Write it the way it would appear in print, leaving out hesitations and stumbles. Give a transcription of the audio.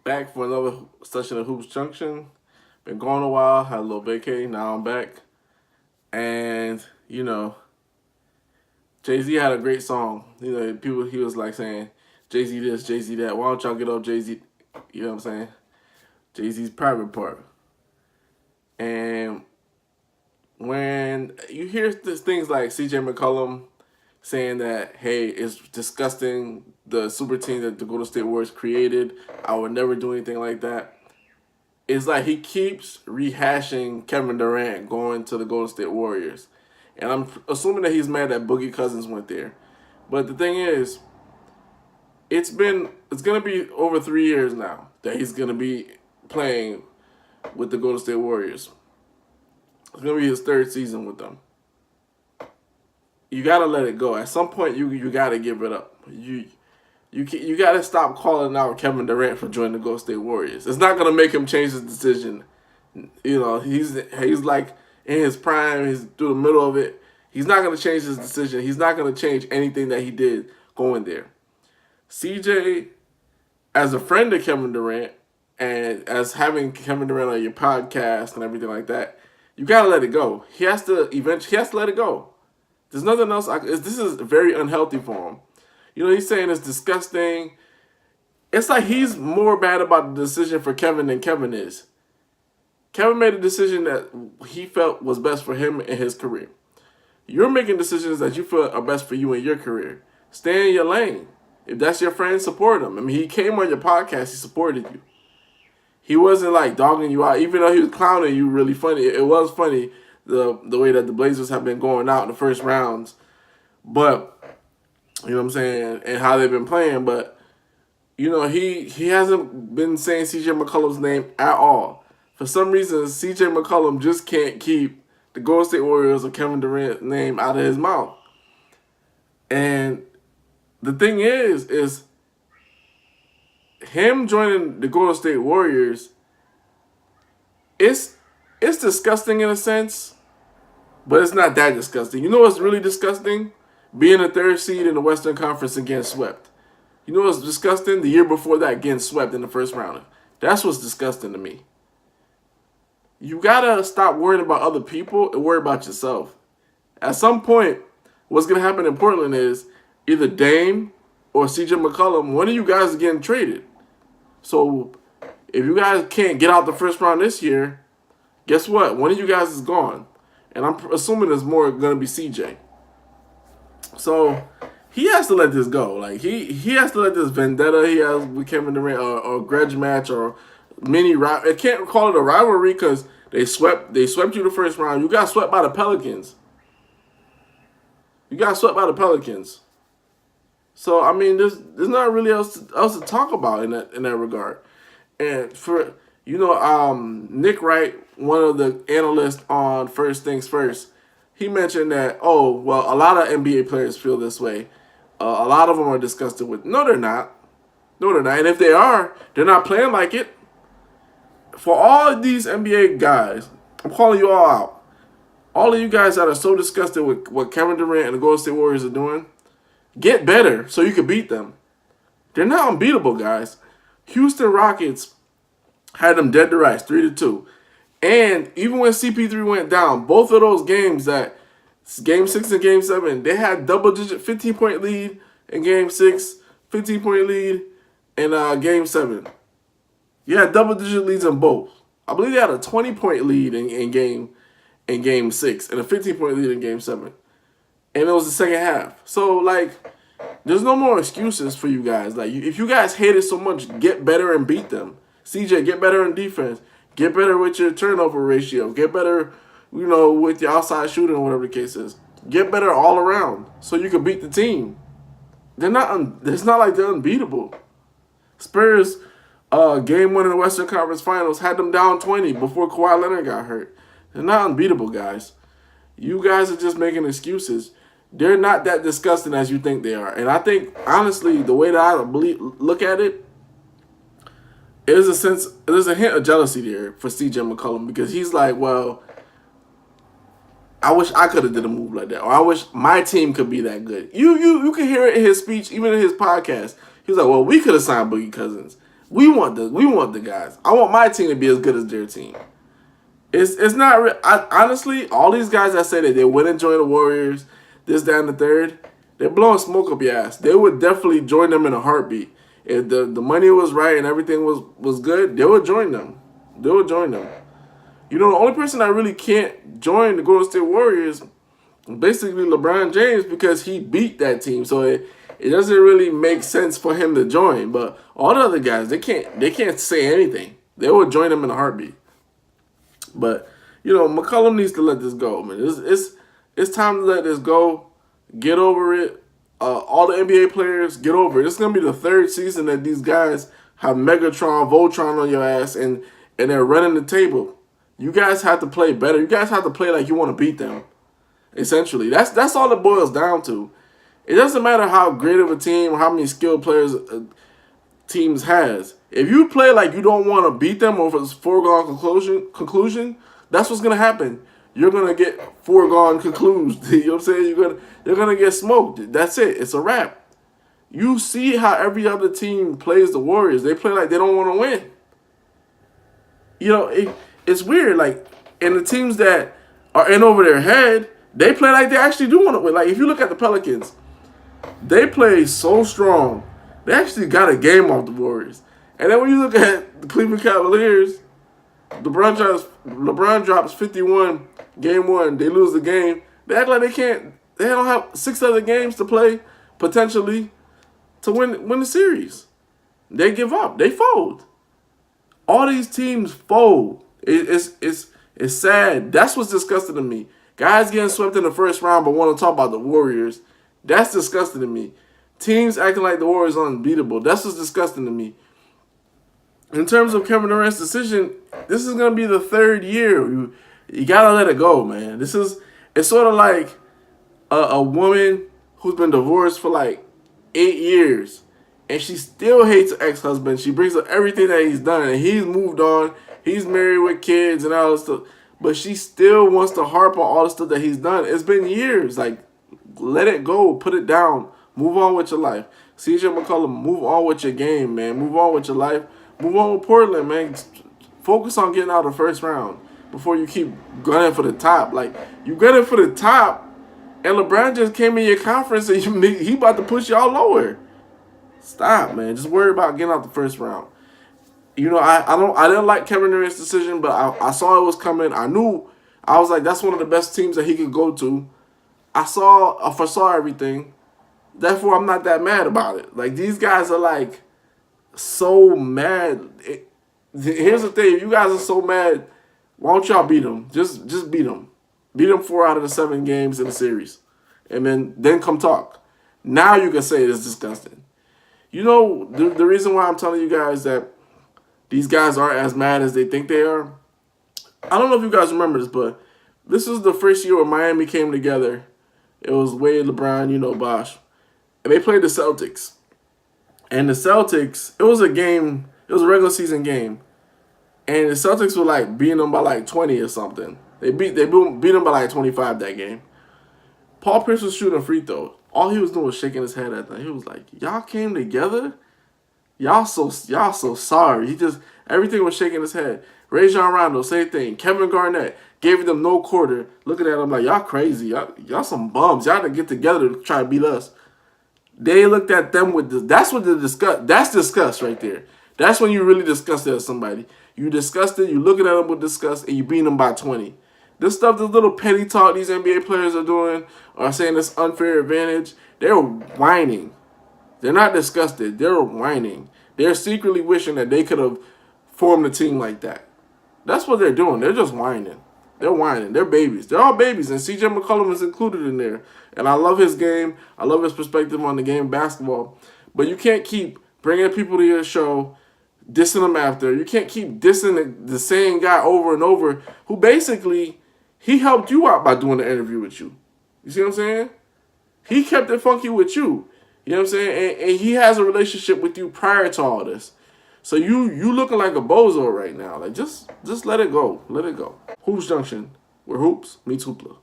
back for another session of Hoops Junction. Been gone a while, had a little vacay, now I'm back. And, Jay-Z had a great song. He was like saying, Jay-Z this, Jay-Z that. Why don't y'all get up Jay-Z, you know what I'm saying? Jay-Z's private part. And when you hear things like CJ McCollum saying that, hey, it's disgusting, the super team that the Golden State Warriors created, I would never do anything like that. It's like he keeps rehashing Kevin Durant going to the Golden State Warriors. And I'm assuming that he's mad that Boogie Cousins went there. But the thing is, it's gonna be over 3 years now that he's gonna be playing with the Golden State Warriors. It's gonna be his third season with them. You gotta let it go. At some point, you gotta give it up. You gotta stop calling out Kevin Durant for joining the Golden State Warriors. It's not gonna make him change his decision. He's like in his prime. He's through the middle of it. He's not gonna change his decision. He's not gonna change anything that he did going there. CJ, as a friend of Kevin Durant, and as having Kevin Durant on your podcast and everything like that, you gotta let it go. He has to let it go. There's nothing else. This is very unhealthy for him. He's saying it's disgusting. It's like he's more bad about the decision for Kevin than Kevin is. Kevin made a decision that he felt was best for him in his career. You're making decisions that you feel are best for you in your career. Stay in your lane. If that's your friend, support him. I mean, he came on your podcast. He supported you. He wasn't like dogging you out, even though he was clowning you really funny. It was funny the way that the Blazers have been going out in the first rounds. But, you know what I'm saying, and how they've been playing. But, he hasn't been saying CJ McCollum's name at all. For some reason, CJ McCollum just can't keep the Golden State Warriors or Kevin Durant's name out of his mouth. And the thing is him joining the Golden State Warriors, it's disgusting in a sense, but it's not that disgusting. You know what's really disgusting? Being a third seed in the Western Conference and getting swept. You know what's disgusting? The year before that, getting swept in the first round. That's what's disgusting to me. You gotta stop worrying about other people and worry about yourself. At some point, what's gonna happen in Portland is either Dame or CJ McCollum, one of you guys is getting traded. So if you guys can't get out the first round this year, guess what? One of you guys is gone. And I'm assuming it's more going to be CJ. So he has to let this go. Like he has to let this vendetta he has with Kevin Durant or grudge match or mini rivalry. I can't call it a rivalry because they swept you the first round. You got swept by the Pelicans. So I mean, there's not really else to talk about in that regard. And for Nick Wright, one of the analysts on First Things First, he mentioned that a lot of NBA players feel this way. A lot of them are disgusted with. No, they're not. And if they are, they're not playing like it. For all of these NBA guys, I'm calling you all out. All of you guys that are so disgusted with what Kevin Durant and the Golden State Warriors are doing, get better so you can beat them. They're not unbeatable, guys. Houston Rockets had them dead to rights, 3-2. And even when CP3 went down, both of those games, that Game 6 and Game 7, they had double-digit 15-point lead in Game 6, 15-point lead in Game 7. You had double-digit leads in both. I believe they had a 20-point lead in Game 6 and a 15-point lead in Game 7. And it was the second half. So, there's no more excuses for you guys. If you guys hate it so much, get better and beat them. CJ, get better in defense. Get better with your turnover ratio. Get better, with your outside shooting or whatever the case is. Get better all around so you can beat the team. It's not like they're unbeatable. Spurs, game 1 in the Western Conference Finals, had them down 20 before Kawhi Leonard got hurt. They're not unbeatable, guys. You guys are just making excuses. They're not that disgusting as you think they are. And I think, honestly, the way that I look at it, there's a hint of jealousy there for CJ McCollum because he's like, well, I wish I could have did a move like that, or I wish my team could be that good. You can hear it in his speech, even in his podcast. He's like, well, we could have signed Boogie Cousins. We want the guys. I want my team to be as good as their team. It's not. Honestly, all these guys that say that they wouldn't join the Warriors, this, that, and the third, they're blowing smoke up your ass. They would definitely join them in a heartbeat. If the money was right and everything was good, they would join them. They would join them. You know, the only person that really can't join the Golden State Warriors is basically LeBron James because he beat that team. So it doesn't really make sense for him to join. But all the other guys, they can't say anything. They would join them in a heartbeat. But you know, McCollum needs to let this go, man. It's time to let this go. Get over it. All the NBA players, get over it. It's gonna be the third season that these guys have Megatron, Voltron on your ass, and they're running the table. You guys have to play better. You guys have to play like you want to beat them. Essentially, that's all it boils down to. It doesn't matter how great of a team or how many skilled players teams has. If you play like you don't want to beat them or if it's foregone conclusion, that's what's gonna happen. You're gonna get foregone conclusions. You know what I'm saying? You're gonna get smoked. That's it. It's a wrap. You see how every other team plays the Warriors. They play like they don't want to win. You know, it's weird. Like, and the teams that are in over their head, they play like they actually do want to win. Like, if you look at the Pelicans, they play so strong. They actually got a game off the Warriors. And then when you look at the Cleveland Cavaliers, LeBron drops 51 game one. They lose the game. They act like they can't. They don't have 6 other games to play potentially to win the series. They give up. They fold. All these teams fold. It's sad. That's what's disgusting to me. Guys getting swept in the first round but want to talk about the Warriors. That's disgusting to me. Teams acting like the Warriors are unbeatable. That's what's disgusting to me. In terms of Kevin Durant's decision, this is going to be the 3rd year. You got to let it go, man. It's sort of like a woman who's been divorced for like 8 years. And she still hates her ex-husband. She brings up everything that he's done. And he's moved on. He's married with kids and all this stuff. But she still wants to harp on all the stuff that he's done. It's been years. Like, let it go. Put it down. Move on with your life. CJ McCollum, move on with your game, man. Move on with your life. Move on with Portland, man. Focus on getting out of the first round before you keep gunning for the top. Like, you gunning for the top, and LeBron just came in your conference and he about to push y'all lower. Stop, man. Just worry about getting out the first round. You know, I didn't like Kevin Durant's decision, but I saw it was coming. I was like, that's one of the best teams that he could go to. I foresaw everything. Therefore, I'm not that mad about it. Like, these guys are like so mad. Here's the thing: if you guys are so mad, why don't y'all beat them? Just beat them. Beat them 4 out of the 7 games in the series, and then come talk. Now you can say it's disgusting. You know the reason why I'm telling you guys that these guys aren't as mad as they think they are? I don't know if you guys remember this, but this was the first year where Miami came together. It was Wade, LeBron, Bosh. And they played the Celtics. And the Celtics, it was a regular season game. And the Celtics were like beating them by like 20 or something. They beat them by like 25 that game. Paul Pierce was shooting free throws. All he was doing was shaking his head at them. He was like, y'all came together? Y'all so sorry. Everything was shaking his head. Rajon Rondo, same thing. Kevin Garnett gave them no quarter. Looking at them like, y'all crazy. Y'all some bums. Y'all to get together to try to beat us. They looked at them with this. That's what that's disgust right there. That's when you really disgusted at somebody. You disgusted, you looking at them with disgust, and you beat them by 20. This little petty talk these NBA players are doing, or saying this unfair advantage, they're whining. They're not disgusted. They're whining. They're secretly wishing that they could have formed a team like that. That's what they're doing. They're just whining. They're whining. They're babies. They're all babies, and CJ McCollum is included in there. And I love his game. I love his perspective on the game of basketball. But you can't keep bringing people to your show, dissing them after. You can't keep dissing the same guy over and over who basically, he helped you out by doing the interview with you. You see what I'm saying? He kept it funky with you. You know what I'm saying? And he has a relationship with you prior to all this. So you looking like a bozo right now. Like, just let it go. Let it go. Hoops Junction, where hoops meets hoopla.